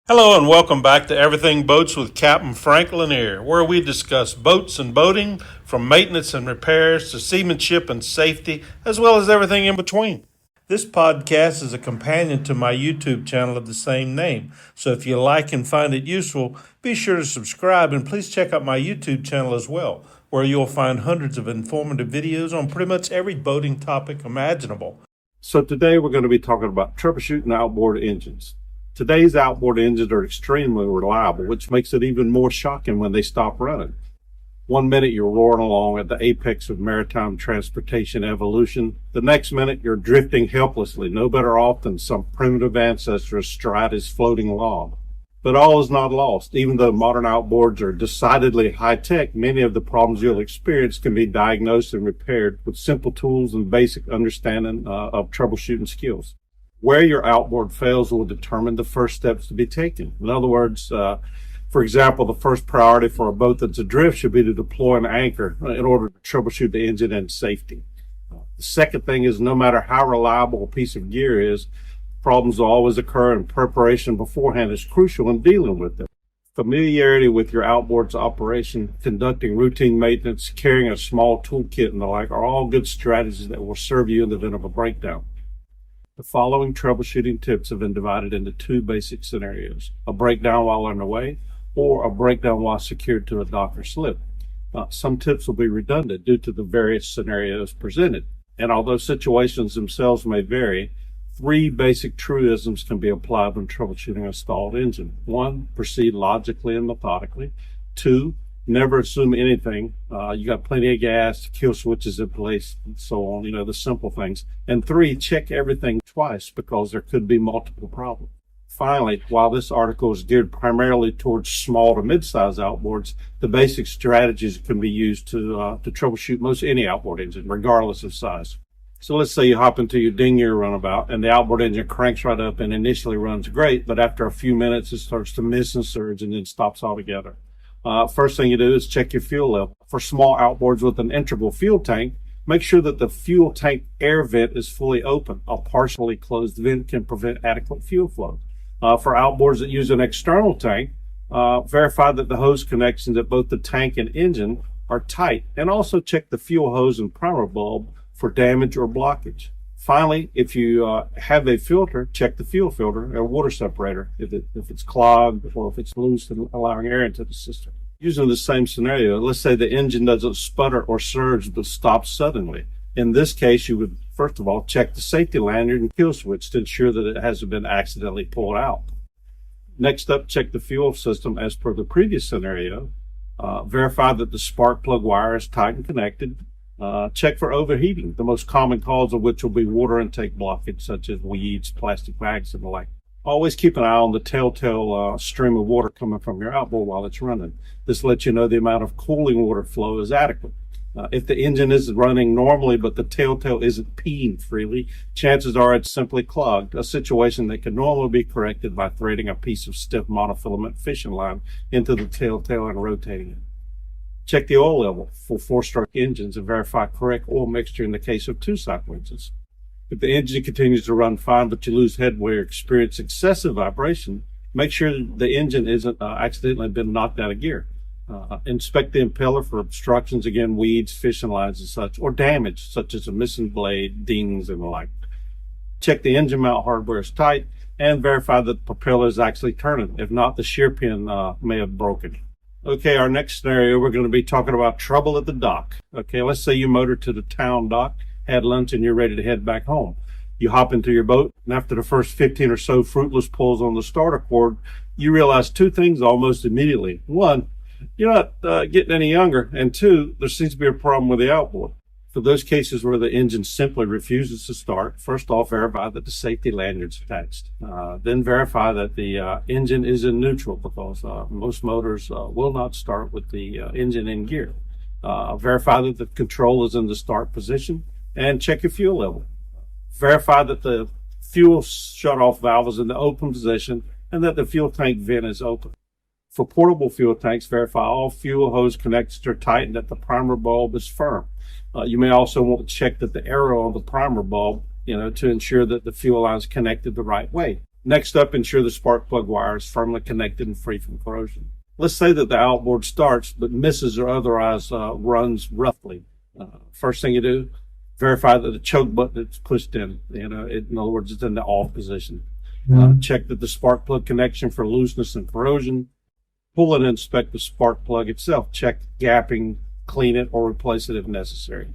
Hello and welcome back to Everything Boats with Captain Frank Lanier, where we discuss boats and boating, from maintenance and repairs to seamanship and safety, as well as everything in between. This podcast is a companion to my YouTube channel of the same name, so if you like and find it useful, be sure to subscribe and please check out my YouTube channel as well, where you'll find hundreds of informative videos on pretty much every boating topic imaginable. So today we're going to be talking about troubleshooting outboard engines. Today's outboard engines are extremely reliable, which makes it even more shocking when they stop running. One minute you're roaring along at the apex of maritime transportation evolution. The next minute you're drifting helplessly, no better off than some primitive ancestor astride his floating log. But all is not lost. Even though modern outboards are decidedly high-tech, many of the problems you'll experience can be diagnosed and repaired with simple tools and basic understanding of troubleshooting skills. Where your outboard fails will determine the first steps to be taken. In other words, for example, the first priority for a boat that's adrift should be to deploy an anchor in order to troubleshoot the engine and safety. The second thing is, no matter how reliable a piece of gear is, problems will always occur, and preparation beforehand is crucial in dealing with them. Familiarity with your outboard's operation, conducting routine maintenance, carrying a small toolkit, and the like are all good strategies that will serve you in the event of a breakdown. The following troubleshooting tips have been divided into two basic scenarios: a breakdown while underway or a breakdown while secured to a dock or slip. Some tips will be redundant due to the various scenarios presented, and although situations themselves may vary, three basic truisms can be applied when troubleshooting a stalled engine. 1, proceed logically and methodically. 2, never assume anything. You got plenty of gas, kill switches in place, and so on, the simple things. And 3, check everything twice because there could be multiple problems. Finally, while this article is geared primarily towards small to mid-size outboards, the basic strategies can be used to troubleshoot most any outboard engine, regardless of size. So let's say you hop into your dinghy or runabout and the outboard engine cranks right up and initially runs great, but after a few minutes it starts to miss and surge and then stops altogether. First thing you do is check your fuel level. For small outboards with an integral fuel tank, make sure that the fuel tank air vent is fully open. A partially closed vent can prevent adequate fuel flow. For outboards that use an external tank, verify that the hose connections at both the tank and engine are tight, and also check the fuel hose and primer bulb for damage or blockage. Finally, if you have a filter, check the fuel filter and water separator if it's clogged or if it's loose and allowing air into the system. Using the same scenario, let's say the engine doesn't sputter or surge but stops suddenly. In this case, you would first of all check the safety lanyard and kill switch to ensure that it hasn't been accidentally pulled out. Next up, check the fuel system as per the previous scenario. Verify that the spark plug wire is tight and connected. Check for overheating, the most common cause of which will be water intake blockage, such as weeds, plastic bags, and the like. Always keep an eye on the telltale stream of water coming from your outboard while it's running. This lets you know the amount of cooling water flow is adequate. If the engine is running normally but the telltale isn't peeing freely, chances are it's simply clogged, a situation that can normally be corrected by threading a piece of stiff monofilament fishing line into the telltale and rotating it. Check the oil level for 4-stroke engines and verify correct oil mixture in the case of 2-cycle engines. If the engine continues to run fine but you lose headway or experience excessive vibration, make sure the engine isn't accidentally been knocked out of gear. Inspect the impeller for obstructions, again, weeds, fishing lines and such, or damage such as a missing blade, dings, and the like. Check the engine mount hardware is tight and verify that the propeller is actually turning. If not, the shear pin may have broken. Okay, our next scenario, we're going to be talking about trouble at the dock. Okay, let's say you motor to the town dock, had lunch, and you're ready to head back home. You hop into your boat, and after the first 15 or so fruitless pulls on the starter cord, you realize two things almost immediately. One, you're not getting any younger, and two, there seems to be a problem with the outboard. For those cases where the engine simply refuses to start, first off, verify that the safety lanyard's attached. Then verify that the engine is in neutral, because most motors will not start with the engine in gear. Verify that the control is in the start position, and check your fuel level. Verify that the fuel shut-off valve is in the open position and that the fuel tank vent is open. For portable fuel tanks, verify all fuel hose connectors are tight and that the primer bulb is firm. You may also want to check that the arrow on the primer bulb, to ensure that the fuel line is connected the right way. Next up, ensure the spark plug wire is firmly connected and free from corrosion. Let's say that the outboard starts but misses or otherwise runs roughly. First thing you do, verify that the choke button is pushed in. In other words, it's in the off position. Check that the spark plug connection for looseness and corrosion. Pull and inspect the spark plug itself. Check gapping, clean it, or replace it if necessary.